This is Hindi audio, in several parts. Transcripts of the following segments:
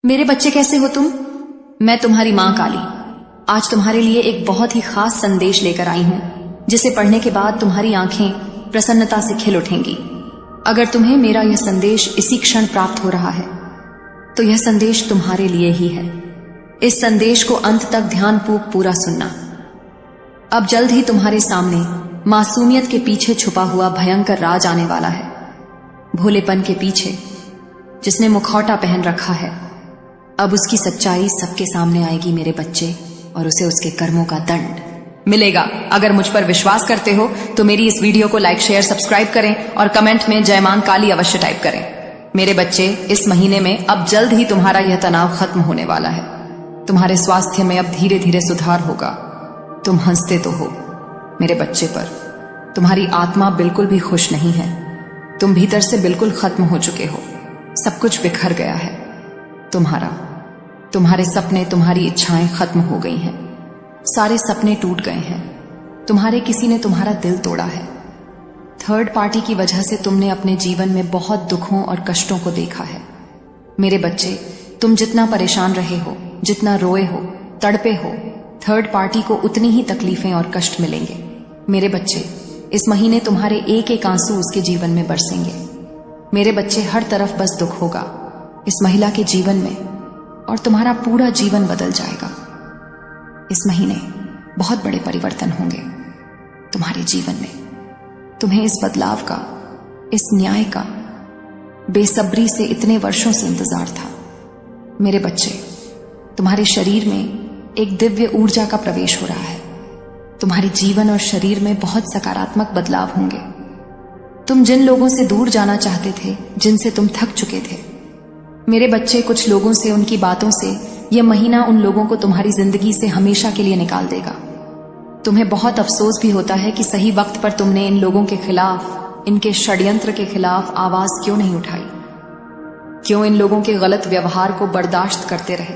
मेरे बच्चे कैसे हो तुम? मैं तुम्हारी मां काली आज तुम्हारे लिए एक बहुत ही खास संदेश लेकर आई हूं, जिसे पढ़ने के बाद तुम्हारी आंखें प्रसन्नता से खिल उठेंगी। अगर तुम्हें मेरा यह संदेश इसी क्षण प्राप्त हो रहा है तो यह संदेश तुम्हारे लिए ही है। इस संदेश को अंत तक ध्यानपूर्वक पूरा सुनना। अब जल्द ही तुम्हारे सामने मासूमियत के पीछे छुपा हुआ भयंकर राज आने वाला है। भोलेपन के पीछे जिसने मुखौटा पहन रखा है, अब उसकी सच्चाई सबके सामने आएगी मेरे बच्चे, और उसे उसके कर्मों का दंड मिलेगा। अगर मुझ पर विश्वास करते हो तो मेरी इस वीडियो को लाइक, शेयर, सब्सक्राइब करें और कमेंट में जय मां काली अवश्य टाइप करें। मेरे बच्चे, इस महीने में अब जल्द ही तुम्हारा यह तनाव खत्म होने वाला है। तुम्हारे स्वास्थ्य में अब धीरे धीरे सुधार होगा। तुम हंसते तो हो मेरे बच्चे, पर तुम्हारी आत्मा बिल्कुल भी खुश नहीं है। तुम भीतर से बिल्कुल खत्म हो चुके हो। सब कुछ बिखर गया है। तुम्हारे सपने, तुम्हारी इच्छाएं खत्म हो गई हैं। सारे सपने टूट गए हैं। तुम्हारे किसी ने तुम्हारा दिल तोड़ा है। थर्ड पार्टी की वजह से तुमने अपने जीवन में बहुत दुखों और कष्टों को देखा है। मेरे बच्चे, तुम जितना परेशान रहे हो, जितना रोए हो, तड़पे हो, थर्ड पार्टी को उतनी ही तकलीफें और कष्ट मिलेंगे। मेरे बच्चे, इस महीने तुम्हारे एक एक आंसू उसके जीवन में बरसेंगे। मेरे बच्चे, हर तरफ बस दुख होगा इस महिला के जीवन में, और तुम्हारा पूरा जीवन बदल जाएगा। इस महीने बहुत बड़े परिवर्तन होंगे तुम्हारे जीवन में। तुम्हें इस बदलाव का, इस न्याय का बेसब्री से इतने वर्षों से इंतजार था। मेरे बच्चे, तुम्हारे शरीर में एक दिव्य ऊर्जा का प्रवेश हो रहा है। तुम्हारे जीवन और शरीर में बहुत सकारात्मक बदलाव होंगे। तुम जिन लोगों से दूर जाना चाहते थे, जिनसे तुम थक चुके थे, मेरे बच्चे, कुछ लोगों से, उनकी बातों से यह महीना उन लोगों को तुम्हारी जिंदगी से हमेशा के लिए निकाल देगा। तुम्हें बहुत अफसोस भी होता है कि सही वक्त पर तुमने इन लोगों के खिलाफ, इनके षड्यंत्र के खिलाफ आवाज क्यों नहीं उठाई, क्यों इन लोगों के गलत व्यवहार को बर्दाश्त करते रहे।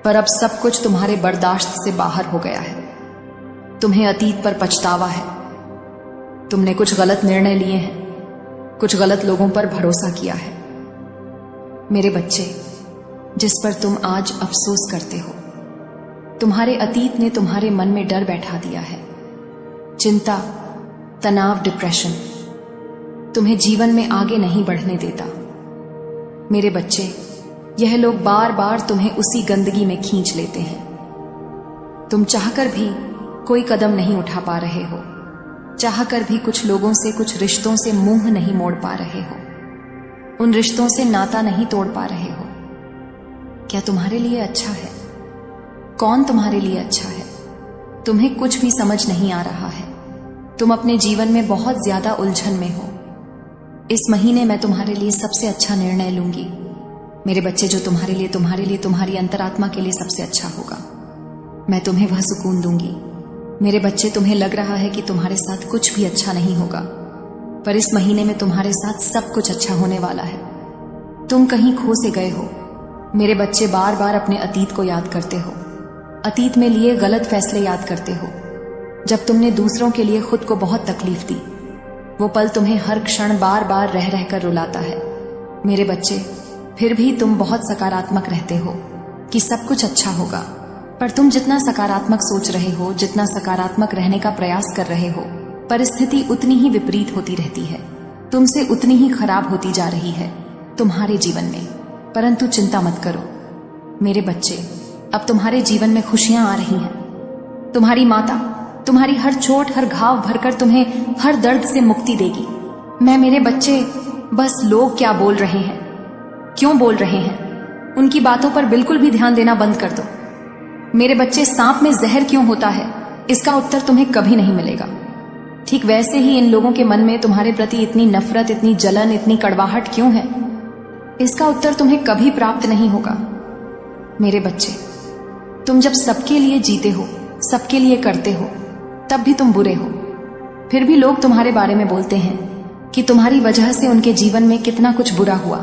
पर अब सब कुछ तुम्हारे बर्दाश्त से बाहर हो गया है। तुम्हें अतीत पर पछतावा है। तुमने कुछ गलत निर्णय लिए हैं, कुछ गलत लोगों पर भरोसा किया है। मेरे बच्चे, जिस पर तुम आज अफसोस करते हो, तुम्हारे अतीत ने तुम्हारे मन में डर बैठा दिया है। चिंता, तनाव, डिप्रेशन तुम्हें जीवन में आगे नहीं बढ़ने देता। मेरे बच्चे, यह लोग बार बार तुम्हें उसी गंदगी में खींच लेते हैं। तुम चाहकर भी कोई कदम नहीं उठा पा रहे हो। चाहकर भी कुछ लोगों से, कुछ रिश्तों से मुंह नहीं मोड़ पा रहे हो। उन रिश्तों से नाता नहीं तोड़ पा रहे हो। क्या तुम्हारे लिए अच्छा है? कौन तुम्हारे लिए अच्छा है? तुम्हें कुछ भी समझ नहीं आ रहा है। तुम अपने जीवन में बहुत ज्यादा उलझन में हो। इस महीने मैं तुम्हारे लिए सबसे अच्छा निर्णय लूंगी मेरे बच्चे, जो तुम्हारे लिए, तुम्हारी अंतरात्मा के लिए सबसे अच्छा होगा। मैं तुम्हें वह सुकून दूंगी। मेरे बच्चे, तुम्हें लग रहा है कि तुम्हारे साथ कुछ भी अच्छा नहीं होगा, पर इस महीने में तुम्हारे साथ सब कुछ अच्छा होने वाला है। तुम कहीं खो से गए हो मेरे बच्चे। बार बार अपने अतीत को याद करते हो। अतीत में लिए गलत फैसले याद करते हो, जब तुमने दूसरों के लिए खुद को बहुत तकलीफ दी। वो पल तुम्हें हर क्षण बार बार रह रहकर रुलाता है। मेरे बच्चे, फिर भी तुम बहुत सकारात्मक रहते हो कि सब कुछ अच्छा होगा, पर तुम जितना सकारात्मक सोच रहे हो, जितना सकारात्मक रहने का प्रयास कर रहे हो, परिस्थिति उतनी ही विपरीत होती रहती है। तुमसे उतनी ही खराब होती जा रही है तुम्हारे जीवन में। परंतु चिंता मत करो मेरे बच्चे, अब तुम्हारे जीवन में खुशियां आ रही हैं। तुम्हारी माता तुम्हारी हर चोट, हर घाव भरकर तुम्हें हर दर्द से मुक्ति देगी। मैं मेरे बच्चे, बस लोग क्या बोल रहे हैं, क्यों बोल रहे हैं, उनकी बातों पर बिल्कुल भी ध्यान देना बंद कर दो। मेरे बच्चे, सांप में जहर क्यों होता है, इसका उत्तर तुम्हें कभी नहीं मिलेगा। ठीक वैसे ही इन लोगों के मन में तुम्हारे प्रति इतनी नफरत, इतनी जलन, इतनी कड़वाहट क्यों है, इसका उत्तर तुम्हें कभी प्राप्त नहीं होगा। मेरे बच्चे, तुम जब सबके लिए जीते हो, सबके लिए करते हो, तब भी तुम बुरे हो। फिर भी लोग तुम्हारे बारे में बोलते हैं कि तुम्हारी वजह से उनके जीवन में कितना कुछ बुरा हुआ।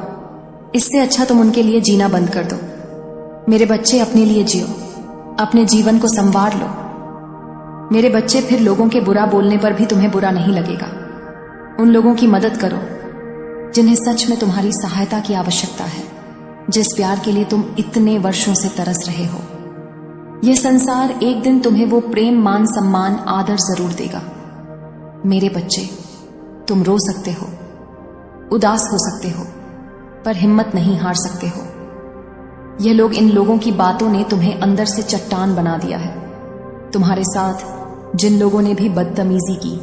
इससे अच्छा तुम उनके लिए जीना बंद कर दो। मेरे बच्चे, अपने लिए जियो, अपने जीवन को संवार लो। मेरे बच्चे, फिर लोगों के बुरा बोलने पर भी तुम्हें बुरा नहीं लगेगा। उन लोगों की मदद करो जिन्हें सच में तुम्हारी सहायता की आवश्यकता है। जिस प्यार के लिए तुम इतने वर्षों से तरस रहे हो। यह संसार एक दिन तुम्हें वो प्रेम, मान, सम्मान, आदर जरूर देगा। मेरे बच्चे, तुम रो सकते हो, उदास हो सकते हो, पर हिम्मत नहीं हार सकते हो। यह लोग, इन लोगों की बातों ने तुम्हें अंदर से चट्टान बना दिया है। तुम्हारे साथ जिन लोगों ने भी बदतमीजी की,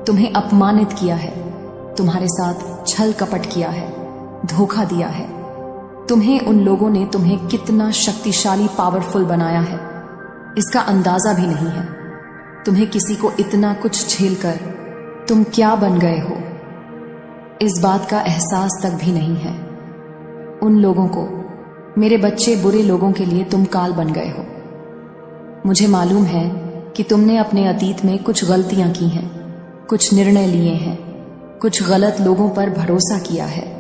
तुम्हें अपमानित किया है, तुम्हारे साथ छल कपट किया है, धोखा दिया है, उन लोगों ने तुम्हें कितना शक्तिशाली, पावरफुल बनाया है, इसका अंदाजा भी नहीं है। तुम्हें किसी को इतना कुछ झेलकर तुम क्या बन गए हो, इस बात का एहसास तक भी नहीं है। उन लोगों को, मेरे बच्चे, बुरे लोगों के लिए तुम काल बन गए हो। मुझे मालूम है कि तुमने अपने अतीत में कुछ गलतियां की हैं, कुछ निर्णय लिए हैं, कुछ गलत लोगों पर भरोसा किया है,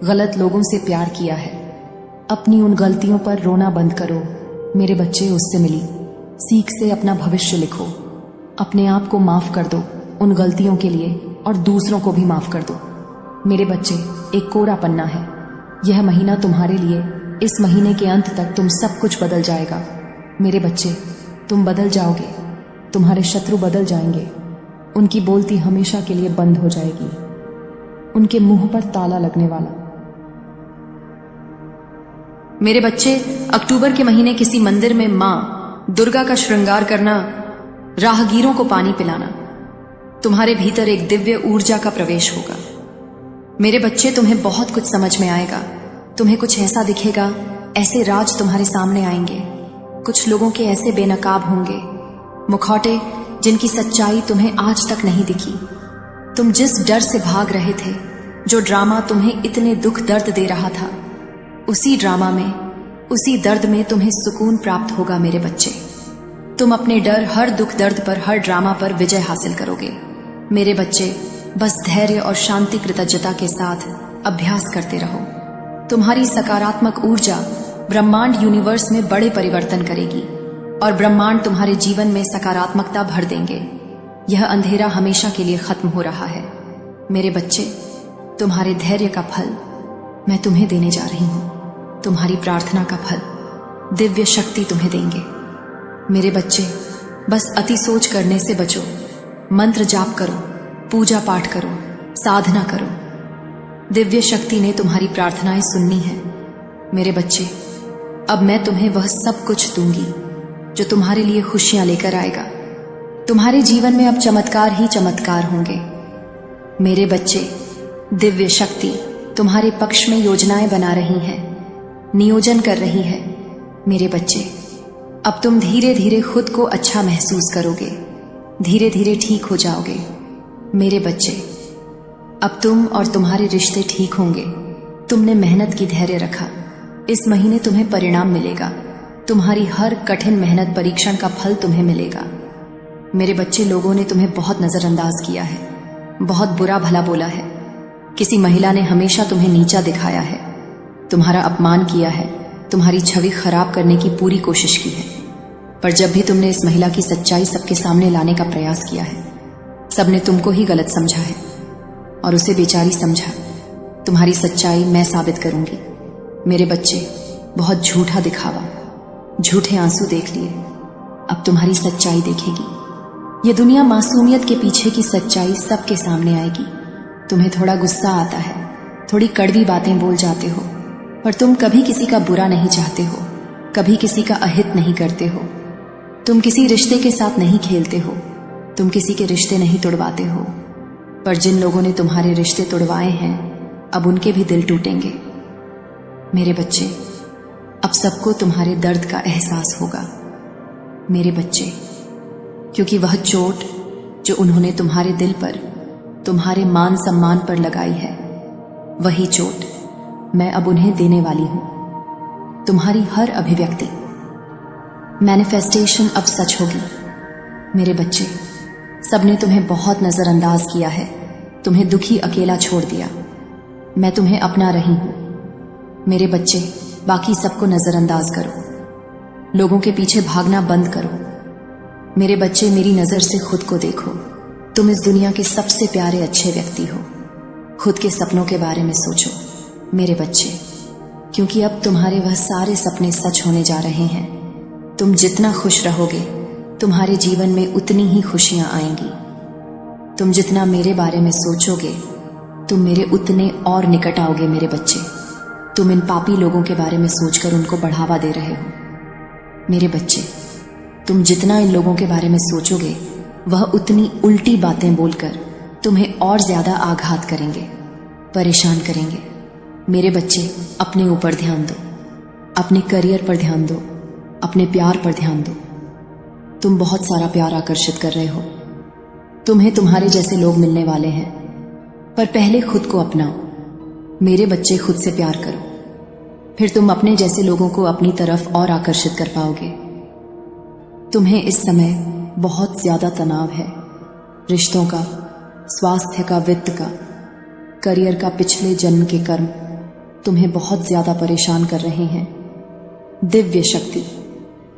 गलत लोगों से प्यार किया है। अपनी उन गलतियों पर रोना बंद करो मेरे बच्चे। उससे मिली सीख से अपना भविष्य लिखो। अपने आप को माफ कर दो उन गलतियों के लिए, और दूसरों को भी माफ कर दो। मेरे बच्चे, एक कोरा पन्ना है यह महीना तुम्हारे लिए। इस महीने के अंत तक तुम सब कुछ बदल जाएगा। मेरे बच्चे, तुम बदल जाओगे, तुम्हारे शत्रु बदल जाएंगे, उनकी बोलती हमेशा के लिए बंद हो जाएगी, उनके मुंह पर ताला लगने वाला। मेरे बच्चे, अक्टूबर के महीने किसी मंदिर में मां दुर्गा का श्रृंगार करना, राहगीरों को पानी पिलाना, तुम्हारे भीतर एक दिव्य ऊर्जा का प्रवेश होगा। मेरे बच्चे, तुम्हें बहुत कुछ समझ में आएगा। तुम्हें कुछ ऐसा दिखेगा, ऐसे राज तुम्हारे सामने आएंगे। कुछ लोगों के ऐसे बेनकाब होंगे मुखौटे, जिनकी सच्चाई तुम्हें आज तक नहीं दिखी। तुम जिस डर से भाग रहे थे, जो ड्रामा तुम्हें इतने दुख दर्द दे रहा था, उसी ड्रामा में, उसी दर्द में तुम्हें सुकून प्राप्त होगा। मेरे बच्चे, तुम अपने डर, हर दुख दर्द पर, हर ड्रामा पर विजय हासिल करोगे। मेरे बच्चे, बस धैर्य और शांति, कृतज्ञता के साथ अभ्यास करते रहो। तुम्हारी सकारात्मक ऊर्जा ब्रह्मांड, यूनिवर्स में बड़े परिवर्तन करेगी, और ब्रह्मांड तुम्हारे जीवन में सकारात्मकता भर देंगे। यह अंधेरा हमेशा के लिए खत्म हो रहा है। मेरे बच्चे, तुम्हारे धैर्य का फल मैं तुम्हें देने जा रही हूं। तुम्हारी प्रार्थना का फल दिव्य शक्ति तुम्हें देंगे। मेरे बच्चे, बस अति सोच करने से बचो। मंत्र जाप करो, पूजा पाठ करो, साधना करो। दिव्य शक्ति ने तुम्हारी प्रार्थनाएं सुननी है। मेरे बच्चे, अब मैं तुम्हें वह सब कुछ दूंगी जो तुम्हारे लिए खुशियां लेकर आएगा। तुम्हारे जीवन में अब चमत्कार ही चमत्कार होंगे। मेरे बच्चे, दिव्य शक्ति तुम्हारे पक्ष में योजनाएं बना रही है, नियोजन कर रही है। मेरे बच्चे, अब तुम धीरे धीरे खुद को अच्छा महसूस करोगे, धीरे धीरे ठीक हो जाओगे। मेरे बच्चे, अब तुम और तुम्हारे रिश्ते ठीक होंगे। तुमने मेहनत की, धैर्य रखा, इस महीने तुम्हें परिणाम मिलेगा। तुम्हारी हर कठिन मेहनत, परीक्षण का फल तुम्हें मिलेगा। मेरे बच्चे, लोगों ने तुम्हें बहुत नजरअंदाज किया है, बहुत बुरा भला बोला है। किसी महिला ने हमेशा तुम्हें नीचा दिखाया है, तुम्हारा अपमान किया है, तुम्हारी छवि खराब करने की पूरी कोशिश की है। पर जब भी तुमने इस महिला की सच्चाई सबके सामने लाने का प्रयास किया है, सबने तुमको ही गलत समझा है और उसे बेचारी समझा। तुम्हारी सच्चाई मैं साबित करूंगी। मेरे बच्चे, बहुत झूठा दिखावा, झूठे आंसू देख लिए, अब तुम्हारी सच्चाई देखेगी। ये दुनिया मासूमियत के पीछे की सच्चाई सबके सामने आएगी। तुम्हें थोड़ा गुस्सा आता है, थोड़ी कड़वी बातें बोल जाते हो, पर तुम कभी किसी का बुरा नहीं चाहते हो, कभी किसी का अहित नहीं करते हो। तुम किसी रिश्ते के साथ नहीं खेलते हो, तुम किसी के रिश्ते नहीं तोड़वाते हो। पर जिन लोगों ने तुम्हारे रिश्ते तोड़वाए हैं, अब उनके भी दिल टूटेंगे। मेरे बच्चे, अब सबको तुम्हारे दर्द का एहसास होगा। मेरे बच्चे, क्योंकि वह चोट जो उन्होंने तुम्हारे दिल पर, तुम्हारे मान सम्मान पर लगाई है, वही चोट मैं अब उन्हें देने वाली हूं। तुम्हारी हर अभिव्यक्ति, मैनिफेस्टेशन अब सच होगी। मेरे बच्चे, सबने तुम्हें बहुत नजरअंदाज किया है, तुम्हें दुखी अकेला छोड़ दिया। मैं तुम्हें अपना रही हूं। मेरे बच्चे, बाकी सबको नजरअंदाज करो, लोगों के पीछे भागना बंद करो। मेरे बच्चे, मेरी नजर से खुद को देखो। तुम इस दुनिया के सबसे प्यारे अच्छे व्यक्ति हो। खुद के सपनों के बारे में सोचो। मेरे बच्चे, क्योंकि अब तुम्हारे वह सारे सपने सच होने जा रहे हैं। तुम जितना खुश रहोगे, तुम्हारे जीवन में उतनी ही खुशियां आएंगी। तुम जितना मेरे बारे में सोचोगे, तुम मेरे उतने और निकट आओगे मेरे बच्चे। तुम इन पापी लोगों के बारे में सोचकर उनको बढ़ावा दे रहे हो मेरे बच्चे। तुम जितना इन लोगों के बारे में सोचोगे, वह उतनी उल्टी बातें बोलकर तुम्हें और ज्यादा आघात करेंगे, परेशान करेंगे। मेरे बच्चे, अपने ऊपर ध्यान दो, अपने करियर पर ध्यान दो, अपने प्यार पर ध्यान दो। तुम बहुत सारा प्यार आकर्षित कर रहे हो। तुम्हें तुम्हारे जैसे लोग मिलने वाले हैं, पर पहले खुद को अपनाओ मेरे बच्चे। खुद से प्यार करो, फिर तुम अपने जैसे लोगों को अपनी तरफ और आकर्षित कर पाओगे। तुम्हें इस समय बहुत ज्यादा तनाव है, रिश्तों का, स्वास्थ्य का, वित्त का, करियर का। पिछले जन्म के कर्म तुम्हें बहुत ज्यादा परेशान कर रहे हैं। दिव्य शक्ति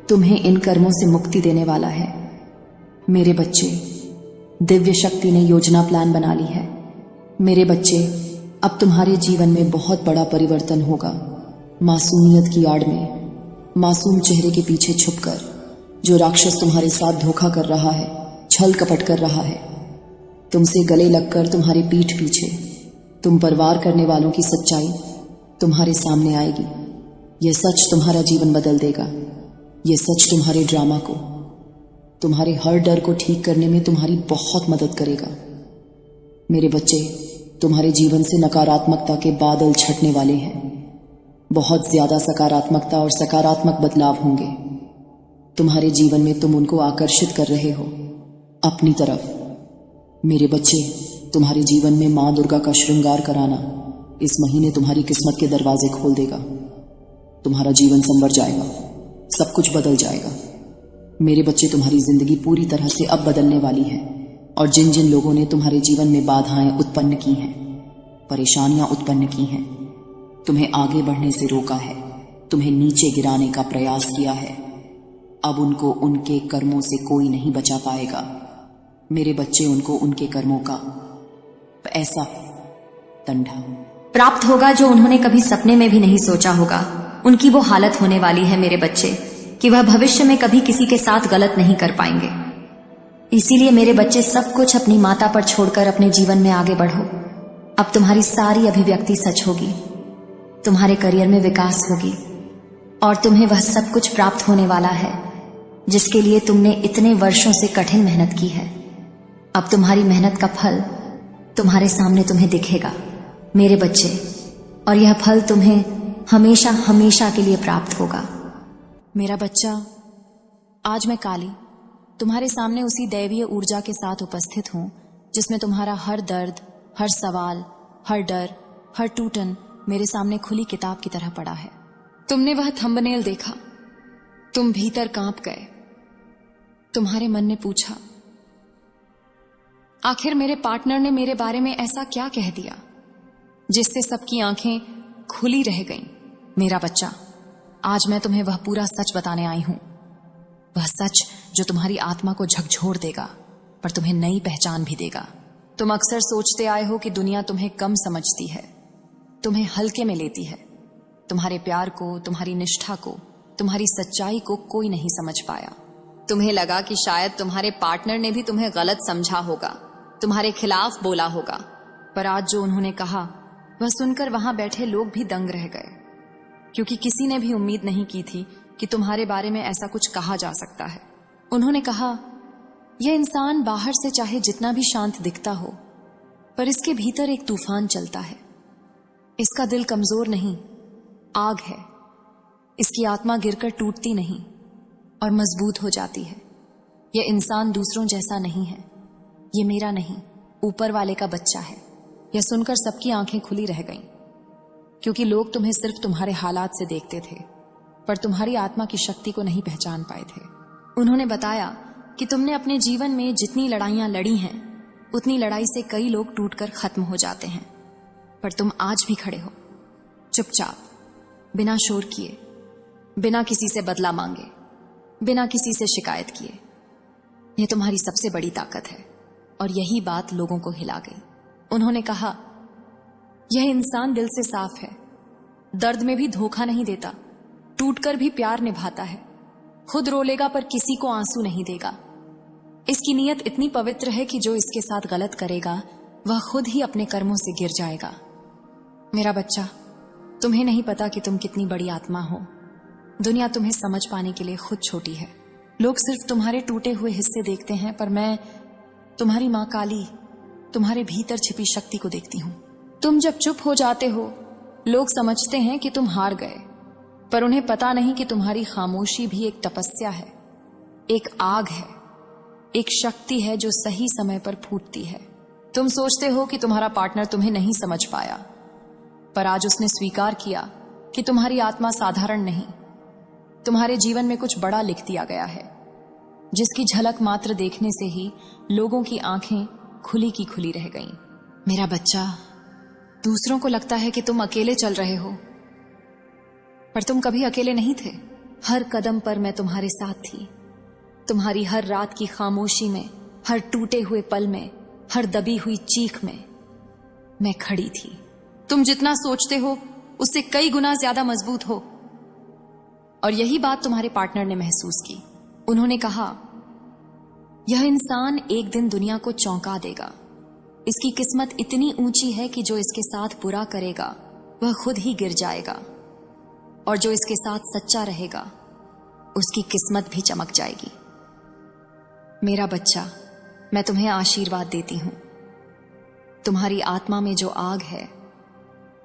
तुम्हें इन कर्मों से मुक्ति देने वाला है मेरे बच्चे। दिव्य शक्ति ने योजना प्लान बना ली है मेरे बच्चे। अब तुम्हारे जीवन में बहुत बड़ा परिवर्तन होगा। मासूमियत की आड़ में, मासूम चेहरे के पीछे छुपकर जो राक्षस तुम्हारे साथ धोखा कर रहा है, छल कपट कर रहा है, तुमसे गले लगकर तुम्हारे पीठ पीछे तुम पर वार करने वालों की सच्चाई तुम्हारे सामने आएगी। यह सच तुम्हारा जीवन बदल देगा। यह सच तुम्हारे ड्रामा को, तुम्हारे हर डर को ठीक करने में तुम्हारी बहुत मदद करेगा मेरे बच्चे। तुम्हारे जीवन से नकारात्मकता के बादल छटने वाले हैं। बहुत ज्यादा सकारात्मकता और सकारात्मक बदलाव होंगे तुम्हारे जीवन में। तुम उनको आकर्षित कर रहे हो अपनी तरफ मेरे बच्चे। तुम्हारे जीवन में मां दुर्गा का श्रृंगार कराना इस महीने तुम्हारी किस्मत के दरवाजे खोल देगा। तुम्हारा जीवन संवर जाएगा, सब कुछ बदल जाएगा मेरे बच्चे। तुम्हारी जिंदगी पूरी तरह से अब बदलने वाली है। और जिन जिन लोगों ने तुम्हारे जीवन में बाधाएं उत्पन्न की हैं, परेशानियां उत्पन्न की हैं, तुम्हें आगे बढ़ने से रोका है, तुम्हें नीचे गिराने का प्रयास किया है, अब उनको उनके कर्मों से कोई नहीं बचा पाएगा मेरे बच्चे। उनको उनके कर्मों का ऐसा दंड प्राप्त होगा जो उन्होंने कभी सपने में भी नहीं सोचा होगा। उनकी वो हालत होने वाली है मेरे बच्चे कि वह भविष्य में कभी किसी के साथ गलत नहीं कर पाएंगे। इसीलिए मेरे बच्चे, सब कुछ अपनी माता पर छोड़कर अपने जीवन में आगे बढ़ो। अब तुम्हारी सारी अभिव्यक्ति सच होगी, तुम्हारे करियर में विकास होगी और तुम्हें वह सब कुछ प्राप्त होने वाला है जिसके लिए तुमने इतने वर्षों से कठिन मेहनत की है। अब तुम्हारी मेहनत का फल तुम्हारे सामने तुम्हें दिखेगा मेरे बच्चे, और यह फल तुम्हें हमेशा हमेशा के लिए प्राप्त होगा मेरा बच्चा। आज मैं काली तुम्हारे सामने उसी दैवीय ऊर्जा के साथ उपस्थित हूं जिसमें तुम्हारा हर दर्द, हर सवाल, हर डर, हर टूटन मेरे सामने खुली किताब की तरह पड़ा है। तुमने वह थंबनेल देखा, तुम भीतर कांप गए। तुम्हारे मन ने पूछा, आखिर मेरे पार्टनर ने मेरे बारे में ऐसा क्या कह दिया जिससे सबकी आंखें खुली रह गईं। मेरा बच्चा, आज मैं तुम्हें वह पूरा सच बताने आई हूं, वह सच जो तुम्हारी आत्मा को झकझोर देगा पर तुम्हें नई पहचान भी देगा। तुम अक्सर सोचते आए हो कि दुनिया तुम्हें कम समझती है, तुम्हें हल्के में लेती है। तुम्हारे प्यार को, तुम्हारी निष्ठा को, तुम्हारी सच्चाई को कोई नहीं समझ पाया। तुम्हें लगा कि शायद तुम्हारे पार्टनर ने भी तुम्हें गलत समझा होगा, तुम्हारे खिलाफ बोला होगा। पर आज जो उन्होंने कहा वह सुनकर वहां बैठे लोग भी दंग रह गए, क्योंकि किसी ने भी उम्मीद नहीं की थी कि तुम्हारे बारे में ऐसा कुछ कहा जा सकता है। उन्होंने कहा, यह इंसान बाहर से चाहे जितना भी शांत दिखता हो, पर इसके भीतर एक तूफान चलता है। इसका दिल कमजोर नहीं, आग है। इसकी आत्मा गिरकर टूटती नहीं और मजबूत हो जाती है। यह इंसान दूसरों जैसा नहीं है, ये मेरा नहीं, ऊपर वाले का बच्चा है। यह सुनकर सबकी आंखें खुली रह गईं, क्योंकि लोग तुम्हें सिर्फ तुम्हारे हालात से देखते थे, पर तुम्हारी आत्मा की शक्ति को नहीं पहचान पाए थे। उन्होंने बताया कि तुमने अपने जीवन में जितनी लड़ाइयां लड़ी हैं, उतनी लड़ाई से कई लोग टूटकर खत्म हो जाते हैं, पर तुम आज भी खड़े हो, चुपचाप, बिना शोर किए, बिना किसी से बदला मांगे, बिना किसी से शिकायत किए। यह तुम्हारी सबसे बड़ी ताकत है। और यही बात लोगों को हिला गई। उन्होंने कहा, यह इंसान दिल से साफ है, दर्द में भी धोखा नहीं देता, टूटकर भी प्यार निभाता है, खुद रो लेगा पर किसी को आंसू नहीं देगा। इसकी नीयत इतनी पवित्र है कि जो इसके साथ गलत करेगा वह खुद ही अपने कर्मों से गिर जाएगा। मेरा बच्चा, तुम्हें नहीं पता कि तुम कितनी बड़ी आत्मा हो। दुनिया तुम्हें समझ पाने के लिए खुद छोटी है। लोग सिर्फ तुम्हारे टूटे हुए हिस्से देखते हैं, पर मैं तुम्हारी मां काली, तुम्हारे भीतर छिपी शक्ति को देखती हूं। तुम जब चुप हो जाते हो, लोग समझते हैं कि तुम हार गए, पर उन्हें पता नहीं कि तुम्हारी खामोशी भी एक तपस्या है, एक आग है, एक शक्ति है जो सही समय पर फूटती है। तुम सोचते हो कि तुम्हारा पार्टनर तुम्हें नहीं समझ पाया, पर आज उसने स्वीकार किया कि तुम्हारी आत्मा साधारण नहीं, तुम्हारे जीवन में कुछ बड़ा लिख दिया गया है, जिसकी झलक मात्र देखने से ही लोगों की आंखें खुली की खुली रह गईं। मेरा बच्चा, दूसरों को लगता है कि तुम अकेले चल रहे हो, पर तुम कभी अकेले नहीं थे। हर कदम पर मैं तुम्हारे साथ थी। तुम्हारी हर रात की खामोशी में, हर टूटे हुए पल में, हर दबी हुई चीख में मैं खड़ी थी। तुम जितना सोचते हो उससे कई गुना ज्यादा मजबूत हो। और यही बात तुम्हारे पार्टनर ने महसूस की। उन्होंने कहा, यह इंसान एक दिन दुनिया को चौंका देगा। इसकी किस्मत इतनी ऊंची है कि जो इसके साथ बुरा करेगा वह खुद ही गिर जाएगा, और जो इसके साथ सच्चा रहेगा उसकी किस्मत भी चमक जाएगी। मेरा बच्चा, मैं तुम्हें आशीर्वाद देती हूं। तुम्हारी आत्मा में जो आग है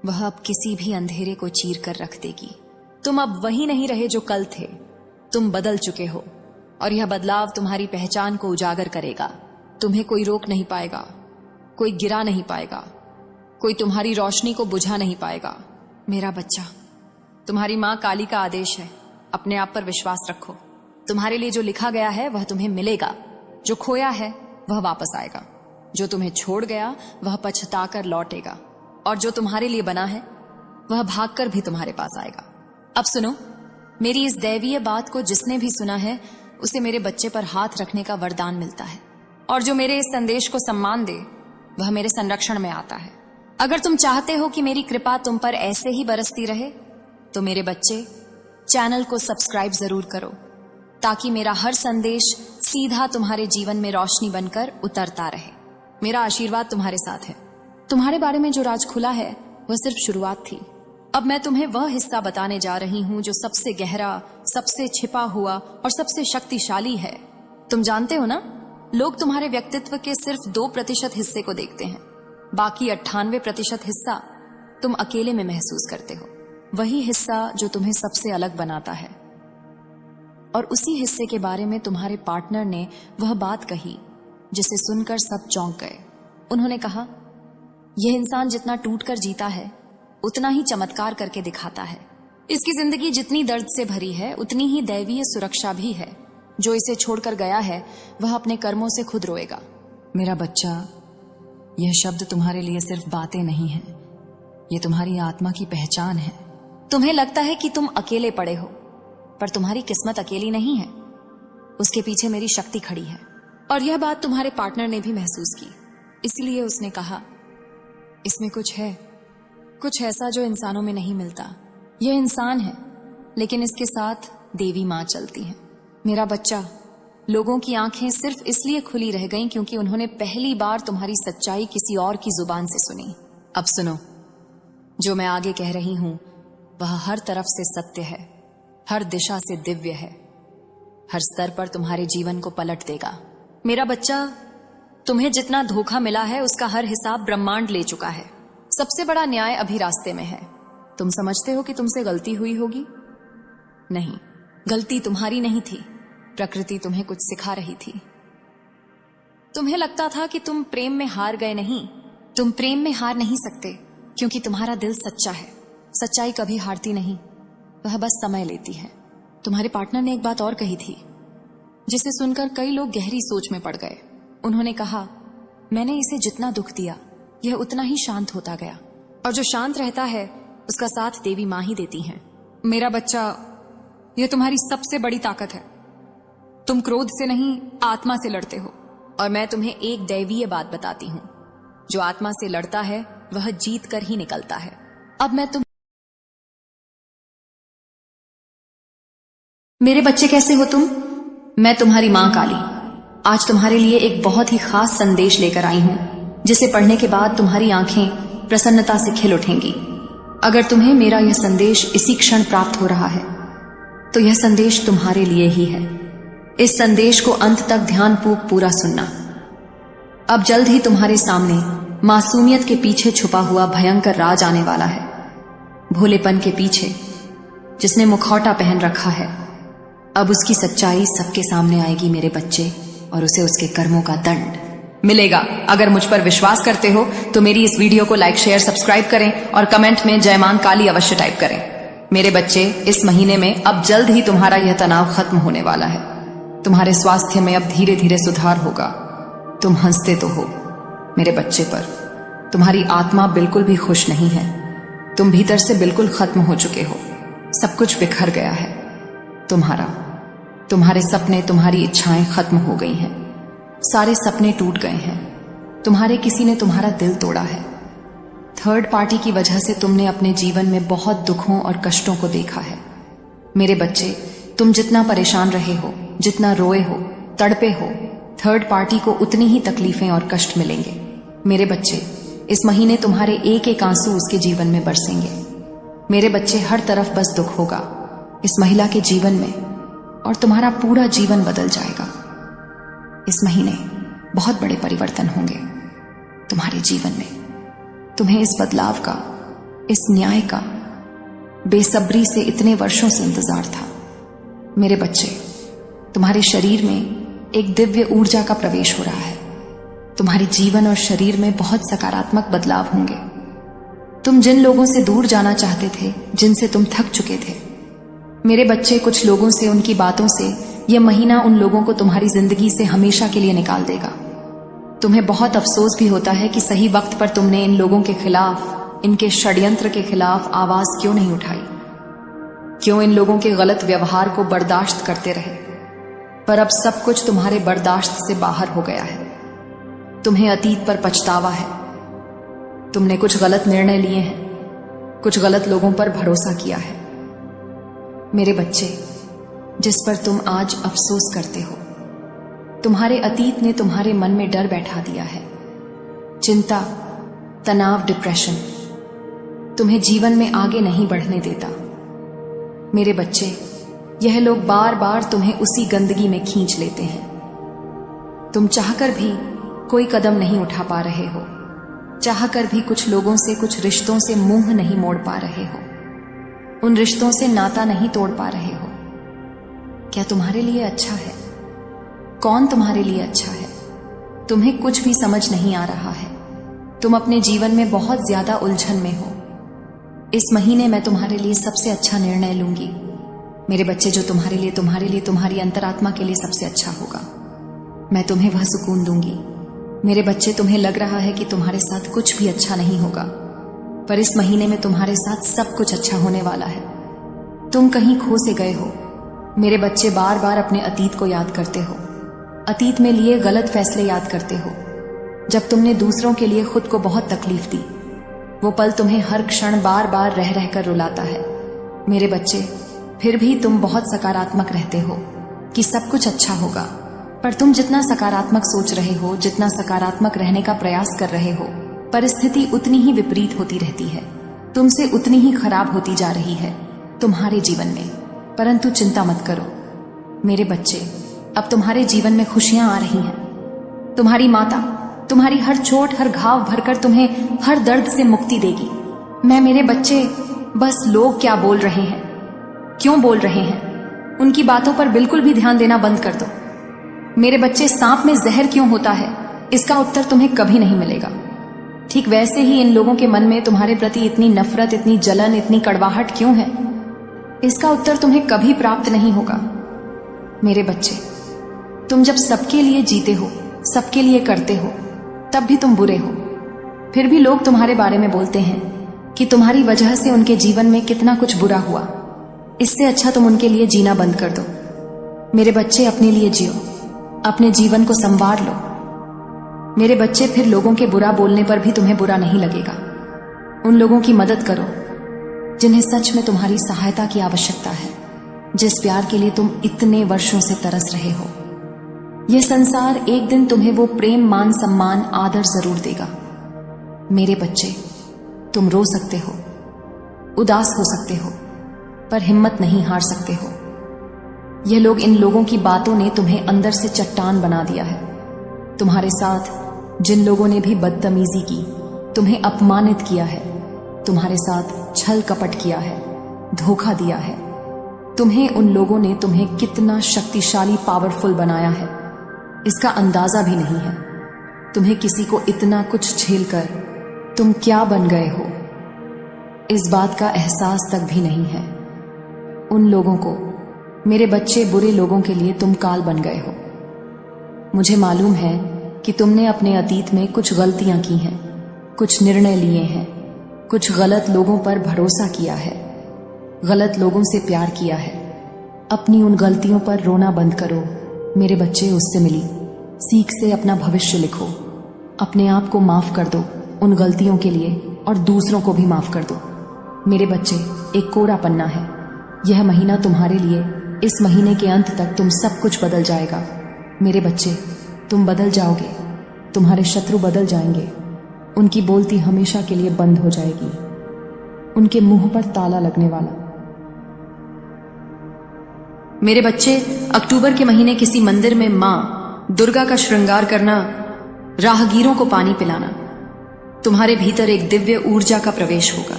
वह अब किसी भी अंधेरे को चीर कर रख देगी। तुम अब वही नहीं रहे जो कल थे। तुम बदल चुके हो, और यह बदलाव तुम्हारी पहचान को उजागर करेगा। तुम्हें कोई रोक नहीं पाएगा, कोई गिरा नहीं पाएगा, कोई तुम्हारी रोशनी को बुझा नहीं पाएगा। मेरा बच्चा, तुम्हारी मां काली का आदेश है, अपने आप पर विश्वास रखो। तुम्हारे लिए जो लिखा गया है वह तुम्हें मिलेगा। जो खोया है वह वापस आएगा। जो तुम्हें छोड़ गया वह पछताकर लौटेगा, और जो तुम्हारे लिए बना है वह भागकर भी तुम्हारे पास आएगा। अब सुनो, मेरी इस दैवीय बात को जिसने भी सुना है उसे मेरे बच्चे पर हाथ रखने का वरदान मिलता है, और जो मेरे इस संदेश को सम्मान दे वह मेरे संरक्षण में आता है। अगर तुम चाहते हो कि मेरी कृपा तुम पर ऐसे ही बरसती रहे तो मेरे बच्चे, चैनल को सब्सक्राइब जरूर करो, ताकि मेरा हर संदेश सीधा तुम्हारे जीवन में रोशनी बनकर उतरता रहे। मेरा आशीर्वाद तुम्हारे साथ है। तुम्हारे बारे में जो राज खुला है वह सिर्फ शुरुआत थी। अब मैं तुम्हें वह हिस्सा बताने जा रही हूं जो सबसे गहरा, सबसे छिपा हुआ और सबसे शक्तिशाली है। तुम जानते हो ना, लोग तुम्हारे व्यक्तित्व के सिर्फ 2% हिस्से को देखते हैं। बाकी 98% हिस्सा तुम अकेले में महसूस करते हो। वही हिस्सा जो तुम्हें सबसे अलग बनाता है। और उसी हिस्से के बारे में तुम्हारे पार्टनर ने वह बात कही जिसे सुनकर सब चौंक गए। उन्होंने कहा, यह इंसान जितना टूट कर जीता है उतना ही चमत्कार करके दिखाता है। इसकी जिंदगी जितनी दर्द से भरी है उतनी ही दैवीय सुरक्षा भी है। जो इसे छोड़कर गया है वह अपने कर्मों से खुद रोएगा। मेरा बच्चा, यह शब्द तुम्हारे लिए सिर्फ बातें नहीं है, यह तुम्हारी आत्मा की पहचान है। तुम्हें लगता है कि तुम अकेले पड़े हो, पर तुम्हारी किस्मत अकेली नहीं है। उसके पीछे मेरी शक्ति खड़ी है। और यह बात तुम्हारे पार्टनर ने भी महसूस की। इसलिए उसने कहा, इसमें कुछ है, कुछ ऐसा जो इंसानों में नहीं मिलता। यह इंसान है, लेकिन इसके साथ देवी मां चलती है। मेरा बच्चा, लोगों की आंखें सिर्फ इसलिए खुली रह गईं क्योंकि उन्होंने पहली बार तुम्हारी सच्चाई किसी और की जुबान से सुनी। अब सुनो, जो मैं आगे कह रही हूं वह हर तरफ से सत्य है, हर दिशा से दिव्य है, हर स्तर पर तुम्हारे जीवन को पलट देगा। मेरा बच्चा, तुम्हें जितना धोखा मिला है उसका हर हिसाब ब्रह्मांड ले चुका है। सबसे बड़ा न्याय अभी रास्ते में है। तुम समझते हो कि तुमसे गलती हुई होगी? नहीं, गलती तुम्हारी नहीं थी। प्रकृति तुम्हें कुछ सिखा रही थी। तुम्हें लगता था कि तुम प्रेम में हार गए। नहीं, तुम प्रेम में हार नहीं सकते, क्योंकि तुम्हारा दिल सच्चा है। सच्चाई कभी हारती नहीं, वह बस समय लेती है। तुम्हारे पार्टनर ने एक बात और कही थी जिसे सुनकर कई लोग गहरी सोच में पड़ गए। उन्होंने कहा, मैंने इसे जितना दुख दिया यह उतना ही शांत होता गया, और जो शांत रहता है उसका साथ देवी मां ही देती हैं। मेरा बच्चा, यह तुम्हारी सबसे बड़ी ताकत है। तुम क्रोध से नहीं, आत्मा से लड़ते हो। और मैं तुम्हें एक दैवीय बात बताती हूं, जो आत्मा से लड़ता है वह जीत कर ही निकलता है। अब मैं तुम मेरे बच्चे कैसे हो तुम? मैं तुम्हारी मां काली आज तुम्हारे लिए एक बहुत ही खास संदेश लेकर आई हूं, जिसे पढ़ने के बाद तुम्हारी आंखें प्रसन्नता से खिल उठेंगी। अगर तुम्हें मेरा यह संदेश इसी क्षण प्राप्त हो रहा है तो यह संदेश तुम्हारे लिए ही है। इस संदेश को अंत तक ध्यानपूर्वक पूरा सुनना। अब जल्द ही तुम्हारे सामने मासूमियत के पीछे छुपा हुआ भयंकर राज आने वाला है। भोलेपन के पीछे जिसने मुखौटा पहन रखा है, अब उसकी सच्चाई सबके सामने आएगी मेरे बच्चे, और उसे उसके कर्मों का दंड मिलेगा। अगर मुझ पर विश्वास करते हो तो मेरी इस वीडियो को लाइक, शेयर, सब्सक्राइब करें और कमेंट में जय मां काली अवश्य टाइप करें। मेरे बच्चे, इस महीने में अब जल्द ही तुम्हारा यह तनाव खत्म होने वाला है। तुम्हारे स्वास्थ्य में अब धीरे धीरे सुधार होगा। तुम हंसते तो हो मेरे बच्चे, पर तुम्हारी आत्मा बिल्कुल भी खुश नहीं है। तुम भीतर से बिल्कुल खत्म हो चुके हो। सब कुछ बिखर गया है। तुम्हारे सपने, तुम्हारी इच्छाएं खत्म हो गई हैं। सारे सपने टूट गए हैं। तुम्हारे किसी ने तुम्हारा दिल तोड़ा है। थर्ड पार्टी की वजह से तुमने अपने जीवन में बहुत दुखों और कष्टों को देखा है। मेरे बच्चे, तुम जितना परेशान रहे हो, जितना रोए हो, तड़पे हो, थर्ड पार्टी को उतनी ही तकलीफें और कष्ट मिलेंगे। मेरे बच्चे, इस महीने तुम्हारे एक एक आंसू उसके जीवन में बरसेंगे। मेरे बच्चे, हर तरफ बस दुख होगा इस महिला के जीवन में, और तुम्हारा पूरा जीवन बदल जाएगा। इस महीने बहुत बड़े परिवर्तन होंगे तुम्हारे जीवन में। तुम्हें इस बदलाव का, इस न्याय का बेसब्री से इतने वर्षों से इंतजार था। मेरे बच्चे, तुम्हारे शरीर में एक दिव्य ऊर्जा का प्रवेश हो रहा है। तुम्हारे जीवन और शरीर में बहुत सकारात्मक बदलाव होंगे। तुम जिन लोगों से दूर जाना चाहते थे, जिनसे तुम थक चुके थे, मेरे बच्चे, कुछ लोगों से, उनकी बातों से यह महीना उन लोगों को तुम्हारी जिंदगी से हमेशा के लिए निकाल देगा। तुम्हें बहुत अफसोस भी होता है कि सही वक्त पर तुमने इन लोगों के खिलाफ, इनके षड्यंत्र के खिलाफ आवाज क्यों नहीं उठाई, क्यों इन लोगों के गलत व्यवहार को बर्दाश्त करते रहे। पर अब सब कुछ तुम्हारे बर्दाश्त से बाहर हो गया है। तुम्हें अतीत पर पछतावा है। तुमने कुछ गलत निर्णय लिए हैं, कुछ गलत लोगों पर भरोसा किया है। मेरे बच्चे, जिस पर तुम आज अफसोस करते हो, तुम्हारे अतीत ने तुम्हारे मन में डर बैठा दिया है। चिंता, तनाव, डिप्रेशन तुम्हें जीवन में आगे नहीं बढ़ने देता। मेरे बच्चे, यह लोग बार बार तुम्हें उसी गंदगी में खींच लेते हैं। तुम चाहकर भी कोई कदम नहीं उठा पा रहे हो। चाहकर भी कुछ लोगों से, कुछ रिश्तों से मुंह नहीं मोड़ पा रहे हो। उन रिश्तों से नाता नहीं तोड़ पा रहे हो। क्या तुम्हारे लिए अच्छा है? कौन तुम्हारे लिए अच्छा है? तुम्हें कुछ भी समझ नहीं आ रहा है। तुम अपने जीवन में बहुत ज्यादा उलझन में हो। इस महीने मैं तुम्हारे लिए सबसे अच्छा निर्णय लूंगी मेरे बच्चे, जो तुम्हारे लिए, तुम्हारी अंतरात्मा के लिए सबसे अच्छा होगा। मैं तुम्हें वह सुकून दूंगी। मेरे बच्चे, तुम्हें लग रहा है कि तुम्हारे साथ कुछ भी अच्छा नहीं होगा, पर इस महीने में तुम्हारे साथ सब कुछ अच्छा होने वाला है। तुम कहीं खो से गए हो। मेरे बच्चे, बार बार अपने अतीत को याद करते हो। अतीत में लिए गलत फैसले याद करते हो, जब तुमने दूसरों के लिए खुद को बहुत तकलीफ दी। वो पल तुम्हें हर क्षण बार बार रह रहकर रुलाता है। मेरे बच्चे, फिर भी तुम बहुत सकारात्मक रहते हो कि सब कुछ अच्छा होगा, पर तुम जितना सकारात्मक सोच रहे हो, जितना सकारात्मक रहने का प्रयास कर रहे हो, परिस्थिति उतनी ही विपरीत होती रहती है। तुमसे उतनी ही खराब होती जा रही है तुम्हारे जीवन में। परंतु चिंता मत करो मेरे बच्चे, अब तुम्हारे जीवन में खुशियां आ रही हैं। तुम्हारी माता तुम्हारी हर चोट, हर घाव भरकर तुम्हें हर दर्द से मुक्ति देगी। मैं मेरे बच्चे, बस लोग क्या बोल रहे हैं, क्यों बोल रहे हैं, उनकी बातों पर बिल्कुल भी ध्यान देना बंद कर दो। मेरे बच्चे, सांप में जहर क्यों होता है, इसका उत्तर तुम्हें कभी नहीं मिलेगा। ठीक वैसे ही इन लोगों के मन में तुम्हारे प्रति इतनी नफरत, इतनी जलन, इतनी कड़वाहट क्यों है, इसका उत्तर तुम्हें कभी प्राप्त नहीं होगा। मेरे बच्चे, तुम जब सबके लिए जीते हो, सबके लिए करते हो, तब भी तुम बुरे हो। फिर भी लोग तुम्हारे बारे में बोलते हैं कि तुम्हारी वजह से उनके जीवन में कितना कुछ बुरा हुआ। इससे अच्छा तुम उनके लिए जीना बंद कर दो। मेरे बच्चे, अपने लिए जियो, अपने जीवन को संवार लो। मेरे बच्चे, फिर लोगों के बुरा बोलने पर भी तुम्हें बुरा नहीं लगेगा। उन लोगों की मदद करो जिन्हें सच में तुम्हारी सहायता की आवश्यकता है। जिस प्यार के लिए तुम इतने वर्षों से तरस रहे हो। यह संसार एक दिन तुम्हें वो प्रेम, मान, सम्मान, आदर जरूर देगा। मेरे बच्चे, तुम रो सकते हो, उदास हो सकते हो, पर हिम्मत नहीं हार सकते हो। यह लोग, इन लोगों की बातों ने तुम्हें अंदर से चट्टान बना दिया है। तुम्हारे साथ जिन लोगों ने भी बदतमीजी की, तुम्हें अपमानित किया है, तुम्हारे साथ छल कपट किया है, धोखा दिया है, तुम्हें उन लोगों ने तुम्हें कितना शक्तिशाली, पावरफुल बनाया है, इसका अंदाजा भी नहीं है। तुम्हें किसी को इतना कुछ झेलकर तुम क्या बन गए हो, इस बात का एहसास तक भी नहीं है। उन लोगों को, मेरे बच्चे, बुरे लोगों के लिए तुम काल बन गए हो। मुझे मालूम है कि तुमने अपने अतीत में कुछ गलतियां की हैं, कुछ निर्णय लिए हैं, कुछ गलत लोगों पर भरोसा किया है, गलत लोगों से प्यार किया है। अपनी उन गलतियों पर रोना बंद करो मेरे बच्चे, उससे मिली सीख से अपना भविष्य लिखो। अपने आप को माफ कर दो उन गलतियों के लिए, और दूसरों को भी माफ कर दो। मेरे बच्चे, एक कोरा पन्ना है यह महीना तुम्हारे लिए। इस महीने के अंत तक तुम सब कुछ बदल जाएगा। मेरे बच्चे, तुम बदल जाओगे, तुम्हारे शत्रु बदल जाएंगे, उनकी बोलती हमेशा के लिए बंद हो जाएगी, उनके मुंह पर ताला लगने वाला। मेरे बच्चे, अक्टूबर के महीने किसी मंदिर में मां दुर्गा का श्रृंगार करना, राहगीरों को पानी पिलाना, तुम्हारे भीतर एक दिव्य ऊर्जा का प्रवेश होगा।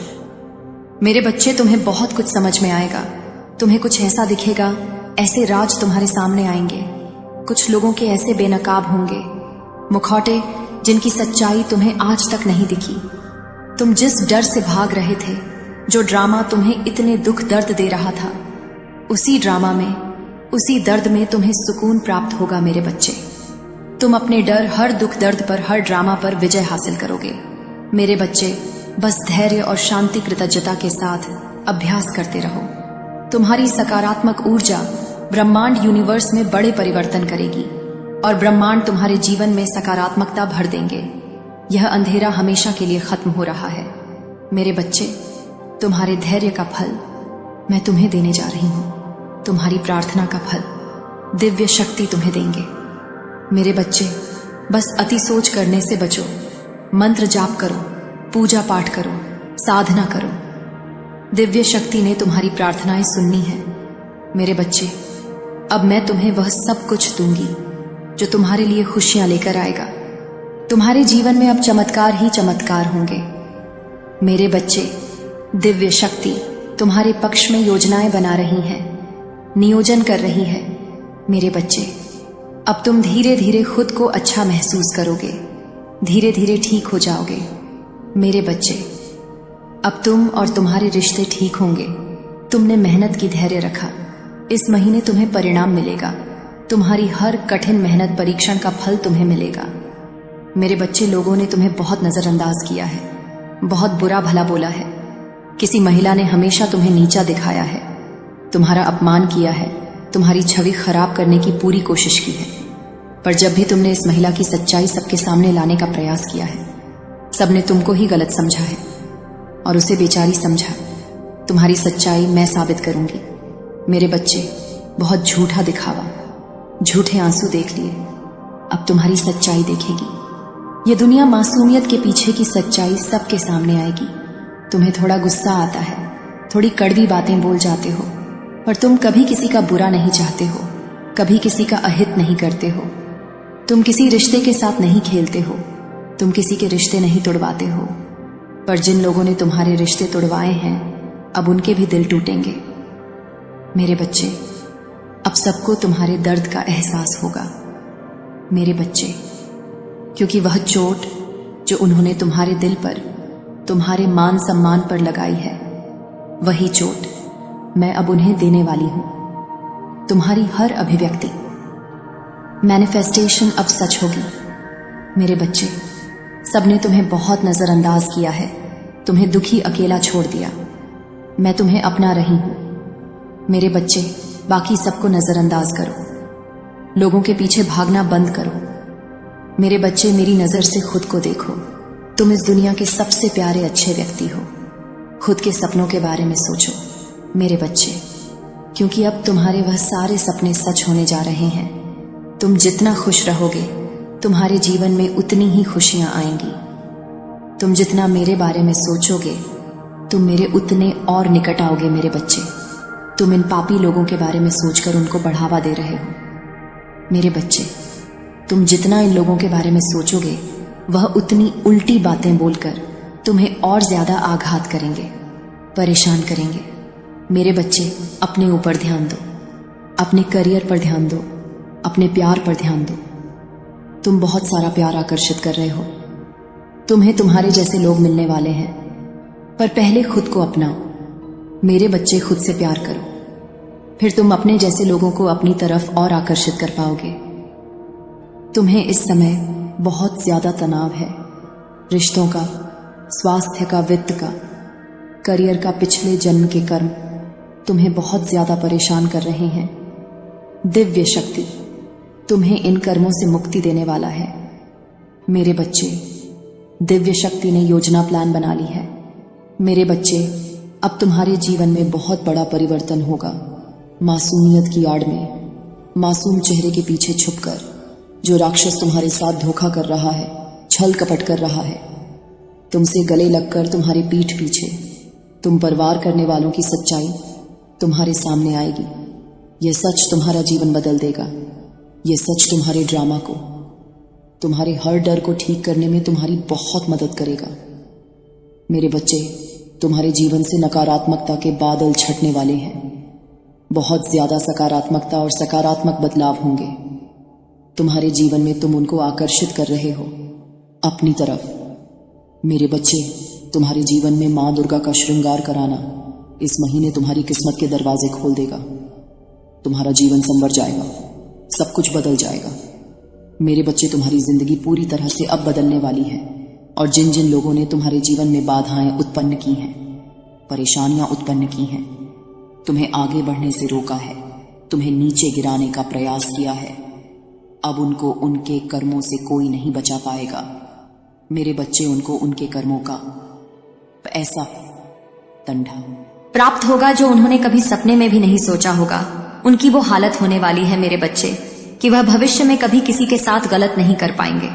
मेरे बच्चे, तुम्हें बहुत कुछ समझ में आएगा। तुम्हें कुछ ऐसा दिखेगा, ऐसे राज तुम्हारे सामने आएंगे। कुछ लोगों के ऐसे बेनकाब होंगे मुखौटे, जिनकी सच्चाई तुम्हें आज तक नहीं दिखी। तुम जिस डर से भाग रहे थे, जो ड्रामा तुम्हें इतने दुख दर्द दे रहा था, उसी ड्रामा में, उसी दर्द में तुम्हें सुकून प्राप्त होगा। मेरे बच्चे, तुम अपने डर, हर दुख दर्द पर, हर ड्रामा पर विजय हासिल करोगे। मेरे बच्चे, बस धैर्य और शांति, कृतज्ञता के साथ अभ्यास करते रहो। तुम्हारी सकारात्मक ऊर्जा ब्रह्मांड, यूनिवर्स में बड़े परिवर्तन करेगी, और ब्रह्मांड तुम्हारे जीवन में सकारात्मकता भर देंगे। यह अंधेरा हमेशा के लिए खत्म हो रहा है। मेरे बच्चे, तुम्हारे धैर्य का फल मैं तुम्हें देने जा रही हूं। तुम्हारी प्रार्थना का फल दिव्य शक्ति तुम्हें देंगे। मेरे बच्चे, बस अति सोच करने से बचो। मंत्र जाप करो, पूजा पाठ करो, साधना करो। दिव्य शक्ति ने तुम्हारी प्रार्थनाएं सुननी है। मेरे बच्चे, अब मैं तुम्हें वह सब कुछ दूंगी जो तुम्हारे लिए खुशियां लेकर आएगा। तुम्हारे जीवन में अब चमत्कार ही चमत्कार होंगे। मेरे बच्चे, दिव्य शक्ति तुम्हारे पक्ष में योजनाएं बना रही है, नियोजन कर रही है। मेरे बच्चे, अब तुम धीरे धीरे खुद को अच्छा महसूस करोगे, धीरे धीरे ठीक हो जाओगे। मेरे बच्चे, अब तुम और तुम्हारे रिश्ते ठीक होंगे। तुमने मेहनत की, धैर्य रखा। इस महीने तुम्हें परिणाम मिलेगा। तुम्हारी हर कठिन मेहनत, परीक्षण का फल तुम्हें मिलेगा। मेरे बच्चे, लोगों ने तुम्हें बहुत नजरअंदाज किया है, बहुत बुरा भला बोला है। किसी महिला ने हमेशा तुम्हें नीचा दिखाया है, तुम्हारा अपमान किया है, तुम्हारी छवि खराब करने की पूरी कोशिश की है। पर जब भी तुमने इस महिला की सच्चाई सबके सामने लाने का प्रयास किया है, सबने तुमको ही गलत समझा है और उसे बेचारी समझा। तुम्हारी सच्चाई मैं साबित करूंगी। मेरे बच्चे, बहुत झूठा दिखावा, झूठे आंसू देख लिए, अब तुम्हारी सच्चाई देखेगी। ये दुनिया मासूमियत के पीछे की सच्चाई सबके सामने आएगी। तुम्हें थोड़ा गुस्सा आता है, थोड़ी कड़वी बातें बोल जाते हो, पर तुम कभी किसी का बुरा नहीं चाहते हो, कभी किसी का अहित नहीं करते हो। तुम किसी रिश्ते के साथ नहीं खेलते हो, तुम किसी के रिश्ते नहीं तोड़वाते हो। पर जिन लोगों ने तुम्हारे रिश्ते तोड़वाए हैं, अब उनके भी दिल टूटेंगे। मेरे बच्चे, अब सबको तुम्हारे दर्द का एहसास होगा। मेरे बच्चे, क्योंकि वह चोट जो उन्होंने तुम्हारे दिल पर, तुम्हारे मान सम्मान पर लगाई है, वही चोट मैं अब उन्हें देने वाली हूं। तुम्हारी हर अभिव्यक्ति, मैनिफेस्टेशन अब सच होगी। मेरे बच्चे, सबने तुम्हें बहुत नजरअंदाज किया है, तुम्हें दुखी अकेला छोड़ दिया। मैं तुम्हें अपना रही हूं। मेरे बच्चे, बाकी सबको नजरअंदाज करो, लोगों के पीछे भागना बंद करो। मेरे बच्चे, मेरी नजर से खुद को देखो। तुम इस दुनिया के सबसे प्यारे, अच्छे व्यक्ति हो। खुद के सपनों के बारे में सोचो मेरे बच्चे, क्योंकि अब तुम्हारे वह सारे सपने सच होने जा रहे हैं। तुम जितना खुश रहोगे, तुम्हारे जीवन में उतनी ही खुशियां आएंगी। तुम जितना मेरे बारे में सोचोगे, तुम मेरे उतने और निकट आओगे मेरे बच्चे। तुम इन पापी लोगों के बारे में सोचकर उनको बढ़ावा दे रहे हो मेरे बच्चे। तुम जितना इन लोगों के बारे में सोचोगे, वह उतनी उल्टी बातें बोलकर तुम्हें और ज्यादा आघात करेंगे, परेशान करेंगे। मेरे बच्चे, अपने ऊपर ध्यान दो, अपने करियर पर ध्यान दो, अपने प्यार पर ध्यान दो। तुम बहुत सारा प्यार आकर्षित कर रहे हो। तुम्हें तुम्हारे जैसे लोग मिलने वाले हैं, पर पहले खुद को अपनाओ। मेरे बच्चे, खुद से प्यार करो, फिर तुम अपने जैसे लोगों को अपनी तरफ और आकर्षित कर पाओगे। तुम्हें इस समय बहुत ज्यादा तनाव है, रिश्तों का, स्वास्थ्य का, वित्त का, करियर का। पिछले जन्म के कर्म तुम्हें बहुत ज्यादा परेशान कर रहे हैं। दिव्य शक्ति तुम्हें इन कर्मों से मुक्ति देने वाला है मेरे बच्चे। दिव्य शक्ति ने योजना प्लान बना ली है मेरे बच्चे। अब तुम्हारे जीवन में बहुत बड़ा परिवर्तन होगा। मासूमियत की आड़ में, मासूम चेहरे के पीछे छुपकर जो राक्षस तुम्हारे साथ धोखा कर रहा है, छल कपट कर रहा है, तुमसे गले लगकर तुम्हारी पीठ पीछे तुम पर वार करने वालों की सच्चाई तुम्हारे सामने आएगी। यह सच तुम्हारा जीवन बदल देगा। यह सच तुम्हारे ड्रामा को, तुम्हारे हर डर को ठीक करने में तुम्हारी बहुत मदद करेगा मेरे बच्चे। तुम्हारे जीवन से नकारात्मकता के बादल छटने वाले हैं। बहुत ज्यादा सकारात्मकता और सकारात्मक बदलाव होंगे तुम्हारे जीवन में। तुम उनको आकर्षित कर रहे हो अपनी तरफ मेरे बच्चे। तुम्हारे जीवन में मां दुर्गा का श्रृंगार कराना इस महीने तुम्हारी किस्मत के दरवाजे खोल देगा। तुम्हारा जीवन संवर जाएगा, सब कुछ बदल जाएगा मेरे बच्चे। तुम्हारी जिंदगी पूरी तरह से अब बदलने वाली है। और जिन जिन लोगों ने तुम्हारे जीवन में बाधाएं उत्पन्न की हैं, परेशानियां उत्पन्न की हैं, तुम्हें आगे बढ़ने से रोका है, तुम्हें नीचे गिराने का प्रयास किया है, अब उनको उनके कर्मों से कोई नहीं बचा पाएगा मेरे बच्चे। उनको उनके कर्मों का ऐसा दंड प्राप्त होगा जो उन्होंने कभी सपने में भी नहीं सोचा होगा। उनकी वो हालत होने वाली है मेरे बच्चे कि वह भविष्य में कभी किसी के साथ गलत नहीं कर पाएंगे।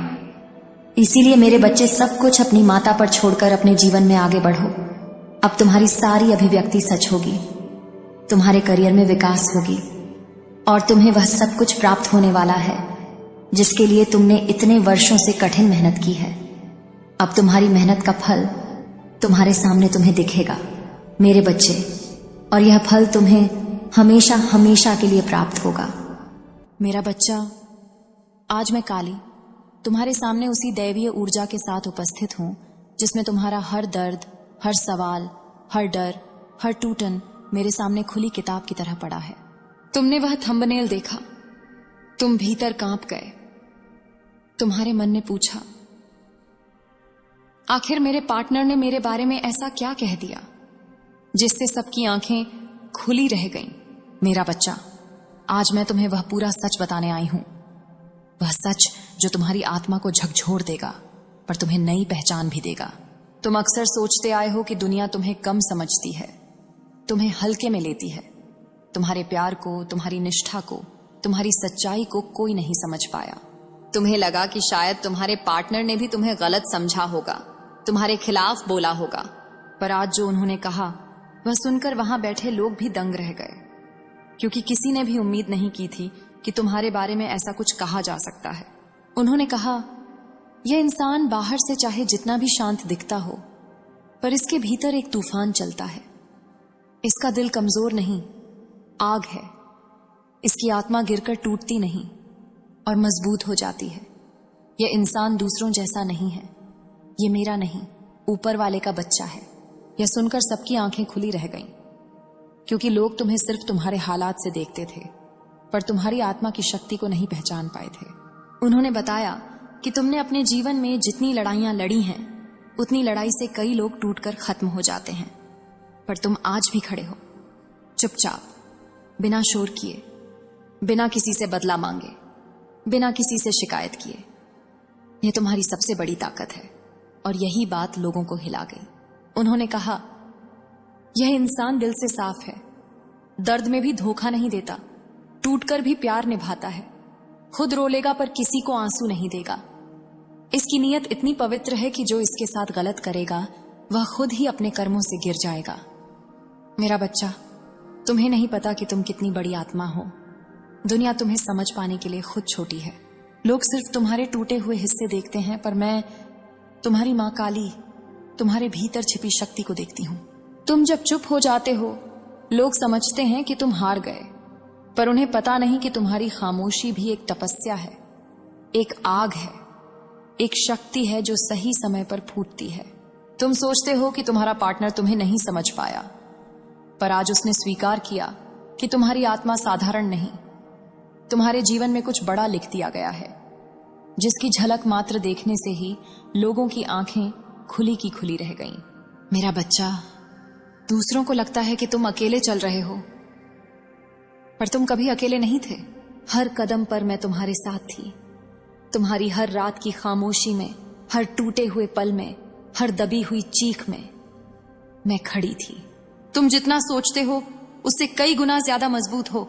इसीलिए मेरे बच्चे, सब कुछ अपनी माता पर छोड़कर अपने जीवन में आगे बढ़ो। अब तुम्हारी सारी अभिव्यक्ति सच होगी, तुम्हारे करियर में विकास होगी और तुम्हें वह सब कुछ प्राप्त होने वाला है जिसके लिए तुमने इतने वर्षों से कठिन मेहनत की है। अब तुम्हारी मेहनत का फल तुम्हारे सामने तुम्हें दिखेगा मेरे बच्चे, और यह फल तुम्हें हमेशा हमेशा के लिए प्राप्त होगा मेरा बच्चा। आज मैं काली तुम्हारे सामने उसी दैवीय ऊर्जा के साथ उपस्थित हूं जिसमें तुम्हारा हर दर्द, हर सवाल, हर डर, हर टूटन मेरे सामने खुली किताब की तरह पड़ा है। तुमने वह थंबनेल देखा, तुम भीतर कांप गए। तुम्हारे मन ने पूछा, आखिर मेरे पार्टनर ने मेरे बारे में ऐसा क्या कह दिया जिससे सबकी आंखें खुली रह गईं। मेरा बच्चा, आज मैं तुम्हें वह पूरा सच बताने आई हूं। वह सच जो तुम्हारी आत्मा को झकझोर देगा, पर तुम्हें नई पहचान भी देगा। तुम अक्सर सोचते आए हो कि दुनिया तुम्हें कम समझती है, तुम्हें हल्के में लेती है। तुम्हारे प्यार को, तुम्हारी निष्ठा को, तुम्हारी सच्चाई को कोई नहीं समझ पाया। तुम्हें लगा कि शायद तुम्हारे पार्टनर ने भी तुम्हें गलत समझा होगा, तुम्हारे खिलाफ बोला होगा। पर आज जो उन्होंने कहा वह सुनकर वहां बैठे लोग भी दंग रह गए, क्योंकि किसी ने भी उम्मीद नहीं की थी कि तुम्हारे बारे में ऐसा कुछ कहा जा सकता है। उन्होंने कहा, यह इंसान बाहर से चाहे जितना भी शांत दिखता हो, पर इसके भीतर एक तूफान चलता है। इसका दिल कमजोर नहीं, आग है। इसकी आत्मा गिरकर टूटती नहीं और मजबूत हो जाती है। यह इंसान दूसरों जैसा नहीं है, ये मेरा नहीं, ऊपर वाले का बच्चा है। यह सुनकर सबकी आंखें खुली रह गईं, क्योंकि लोग तुम्हें सिर्फ तुम्हारे हालात से देखते थे, पर तुम्हारी आत्मा की शक्ति को नहीं पहचान पाए थे। उन्होंने बताया कि तुमने अपने जीवन में जितनी लड़ाइयां लड़ी हैं, उतनी लड़ाई से कई लोग टूटकर खत्म हो जाते हैं, पर तुम आज भी खड़े हो, चुपचाप, बिना शोर किए, बिना किसी से बदला मांगे, बिना किसी से शिकायत किए। यह तुम्हारी सबसे बड़ी ताकत है, और यही बात लोगों को हिला गई। उन्होंने कहा, यह इंसान दिल से साफ है, दर्द में भी धोखा नहीं देता, टूटकर भी प्यार निभाता है, खुद रो लेगा पर किसी को आंसू नहीं देगा। इसकी नीयत इतनी पवित्र है कि जो इसके साथ गलत करेगा वह खुद ही अपने कर्मों से गिर जाएगा। मेरा बच्चा, तुम्हें नहीं पता कि तुम कितनी बड़ी आत्मा हो। दुनिया तुम्हें समझ पाने के लिए खुद छोटी है। लोग सिर्फ तुम्हारे टूटे हुए हिस्से देखते हैं, पर मैं तुम्हारी मां काली, तुम्हारे भीतर छिपी शक्ति को देखती हूं। तुम जब चुप हो जाते हो, लोग समझते हैं कि तुम हार गए, पर उन्हें पता नहीं कि तुम्हारी खामोशी भी एक तपस्या है, एक आग है, एक शक्ति है जो सही समय पर फूटती है। तुम सोचते हो कि तुम्हारा पार्टनर तुम्हें नहीं समझ पाया, पर आज उसने स्वीकार किया कि तुम्हारी आत्मा साधारण नहीं, तुम्हारे जीवन में कुछ बड़ा लिख दिया गया है, जिसकी झलक मात्र देखने से ही लोगों की आंखें खुली की खुली रह गईं। मेरा बच्चा, दूसरों को लगता है कि तुम अकेले चल रहे हो, पर तुम कभी अकेले नहीं थे। हर कदम पर मैं तुम्हारे साथ थी। तुम्हारी हर रात की खामोशी में, हर टूटे हुए पल में, हर दबी हुई चीख में मैं खड़ी थी। तुम जितना सोचते हो उससे कई गुना ज्यादा मजबूत हो।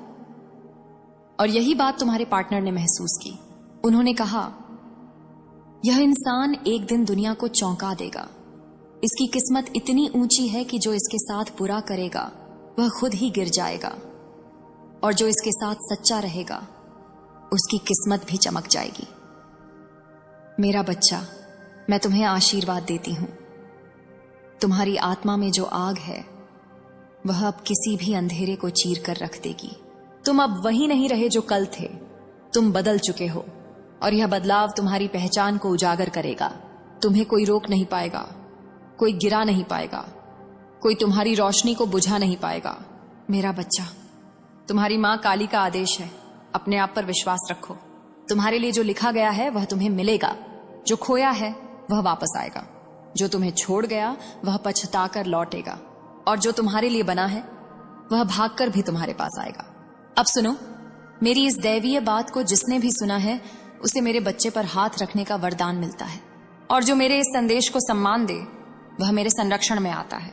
और यही बात तुम्हारे पार्टनर ने महसूस की। उन्होंने कहा, यह इंसान एक दिन दुनिया को चौंका देगा। इसकी किस्मत इतनी ऊंची है कि जो इसके साथ बुरा करेगा वह खुद ही गिर जाएगा, और जो इसके साथ सच्चा रहेगा उसकी किस्मत भी चमक जाएगी। मेरा बच्चा, मैं तुम्हें आशीर्वाद देती हूं। तुम्हारी आत्मा में जो आग है वह अब किसी भी अंधेरे को चीर कर रख देगी। तुम अब वही नहीं रहे जो कल थे। तुम बदल चुके हो, और यह बदलाव तुम्हारी पहचान को उजागर करेगा। तुम्हें कोई रोक नहीं पाएगा, कोई गिरा नहीं पाएगा, कोई तुम्हारी रोशनी को बुझा नहीं पाएगा। मेरा बच्चा, तुम्हारी मां काली का आदेश है, अपने आप पर विश्वास रखो। तुम्हारे लिए जो लिखा गया है वह तुम्हें मिलेगा। जो खोया है वह वापस आएगा। जो तुम्हें छोड़ गया वह पछताकर लौटेगा, और जो तुम्हारे लिए बना है वह भागकर भी तुम्हारे पास आएगा। अब सुनो, मेरी इस दैवीय बात को जिसने भी सुना है उसे मेरे बच्चे पर हाथ रखने का वरदान मिलता है, और जो मेरे इस संदेश को सम्मान दे वह मेरे संरक्षण में आता है।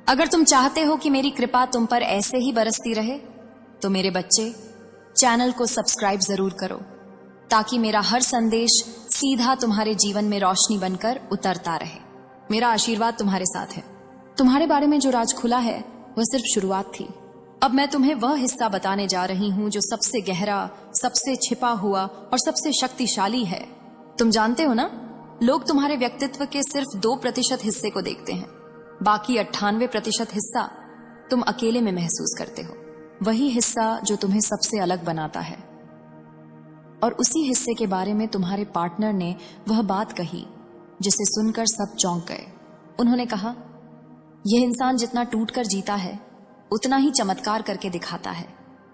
अगर तुम चाहते हो कि मेरी कृपा तुम पर ऐसे ही बरसती रहे, तो मेरे बच्चे, चैनल को सब्सक्राइब जरूर करो, ताकि मेरा हर संदेश सीधा तुम्हारे जीवन में रोशनी बनकर उतरता रहे। मेरा आशीर्वाद तुम्हारे साथ है। तुम्हारे बारे में जो राज खुला है वह सिर्फ शुरुआत थी। अब मैं तुम्हें वह हिस्सा बताने जा रही हूं जो सबसे गहरा, सबसे छिपा हुआ और सबसे शक्तिशाली है। तुम जानते हो ना, लोग तुम्हारे व्यक्तित्व के सिर्फ 2% हिस्से को देखते हैं। बाकी 98% हिस्सा तुम अकेले में महसूस करते हो। वही हिस्सा जो तुम्हें सबसे अलग बनाता है। और उसी हिस्से के बारे में तुम्हारे पार्टनर ने वह बात कही जिसे सुनकर सब चौंक गए। उन्होंने कहा, यह इंसान जितना टूटकर जीता है उतना ही चमत्कार करके दिखाता है।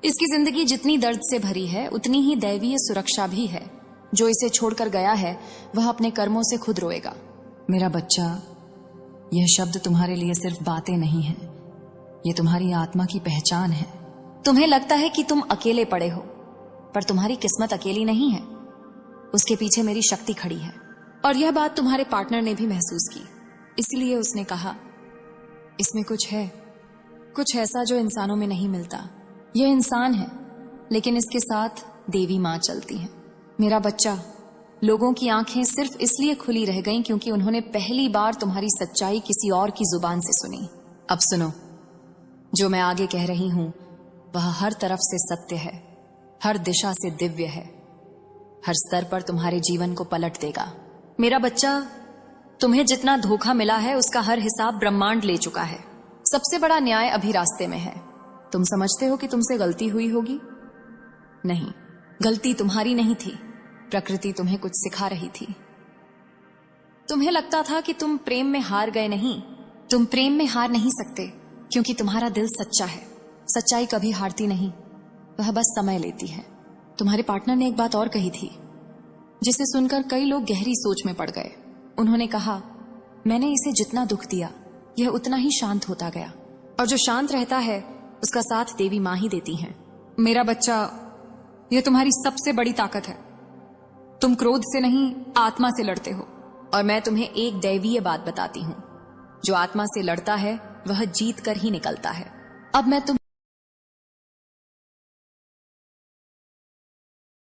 इसकी जिंदगी जितनी दर्द से भरी है उतनी ही दैवीय सुरक्षा भी है। जो इसे छोड़कर गया है वह अपने कर्मों से खुद रोएगा। मेरा बच्चा, यह शब्द तुम्हारे लिए सिर्फ बातें नहीं हैं, यह तुम्हारी आत्मा की पहचान है। तुम्हें लगता है कि तुम अकेले पड़े हो, पर तुम्हारी किस्मत अकेली नहीं है। उसके पीछे मेरी शक्ति खड़ी है। और यह बात तुम्हारे पार्टनर ने भी महसूस की। इसलिए उसने कहा, इसमें कुछ है, कुछ ऐसा जो इंसानों में नहीं मिलता। यह इंसान है, लेकिन इसके साथ देवी मां चलती है। मेरा बच्चा, लोगों की आंखें सिर्फ इसलिए खुली रह गईं क्योंकि उन्होंने पहली बार तुम्हारी सच्चाई किसी और की जुबान से सुनी। अब सुनो, जो मैं आगे कह रही हूं वह हर तरफ से सत्य है, हर दिशा से दिव्य है, हर स्तर पर तुम्हारे जीवन को पलट देगा। मेरा बच्चा, तुम्हें जितना धोखा मिला है उसका हर हिसाब ब्रह्मांड ले चुका है। सबसे बड़ा न्याय अभी रास्ते में है। तुम समझते हो कि तुमसे गलती हुई होगी? नहीं, गलती तुम्हारी नहीं थी। प्रकृति तुम्हें कुछ सिखा रही थी। तुम्हें लगता था कि तुम प्रेम में हार गए। नहीं, तुम प्रेम में हार नहीं सकते, क्योंकि तुम्हारा दिल सच्चा है। सच्चाई कभी हारती नहीं, वह बस समय लेती है। तुम्हारे पार्टनर ने एक बात और कही थी जिसे सुनकर कई लोग गहरी सोच में पड़ गए। उन्होंने कहा, मैंने इसे जितना दुख दिया यह उतना ही शांत होता गया, और जो शांत रहता है उसका साथ देवी मां ही देती हैं। मेरा बच्चा, यह तुम्हारी सबसे बड़ी ताकत है। तुम क्रोध से नहीं, आत्मा से लड़ते हो। और मैं तुम्हें एक दैवीय बात बताती हूं, जो आत्मा से लड़ता है वह जीत कर ही निकलता है। अब मैं